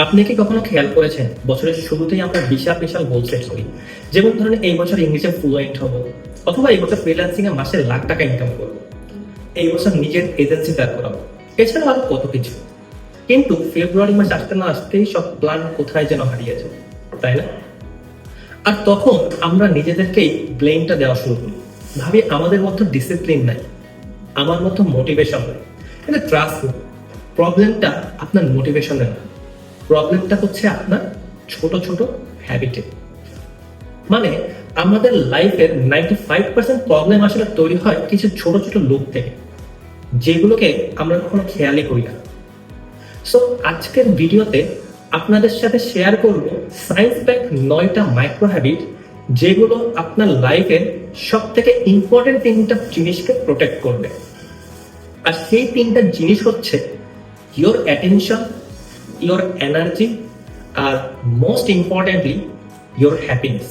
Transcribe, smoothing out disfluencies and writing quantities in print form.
আপনি কি কখনো খেয়াল করেছেন বছরের শুরুতেই আমরা বিশাল বিশাল গোল সেট করি, যেমন ধরেন এই বছর ইংলিশে ফ্লুয়েন্ট হব, অথবা এই বছর ফ্রিল্যান্সিং এ মাসে লাখ টাকা ইনকাম করবো, এই বছর নিজের এজেন্সি দাঁড় করাবো, এছাড়া আরো কত কিছু। কিন্তু ফেব্রুয়ারি মাস আসতে না আসতেই সব প্ল্যান কোথায় যেন হারিয়েছে, তাই না? আর তখন আমরা নিজেদেরকেই ব্লেমটা দেওয়া শুরু করি, ভাবি আমাদের মধ্যে ডিসিপ্লিন নাই, আমার মতো মোটিভেশন নাই। কিন্তু ট্রাস্ট মি, প্রবলেমটা আপনার মোটিভেশনে না, প্রবলেমটা হচ্ছে আপনার ছোট ছোট হ্যাবিটে। মানে আমাদের লাইফের 95% প্রবলেম আসলে তৈরি হয় কিছু ছোট ছোট লুপ থেকে, যেগুলোকে আমরা কখনো খেয়ালই করি না। সো আজকের ভিডিওতে আপনাদের সাথে শেয়ার করব সায়েন্স ব্যাক 9টা মাইক্রো হ্যাবিট, যেগুলো আপনার লাইফের সব থেকে ইম্পর্টেন্ট 3টা জিনিসকে প্রোটেক্ট করবে। আর সেই 3টা জিনিস হচ্ছে ইয়োর অ্যাটেনশন, ইয়োর এনার্জি, আর মোস্ট ইম্পর্টেন্টলি ইয়োর হ্যাপিনেস।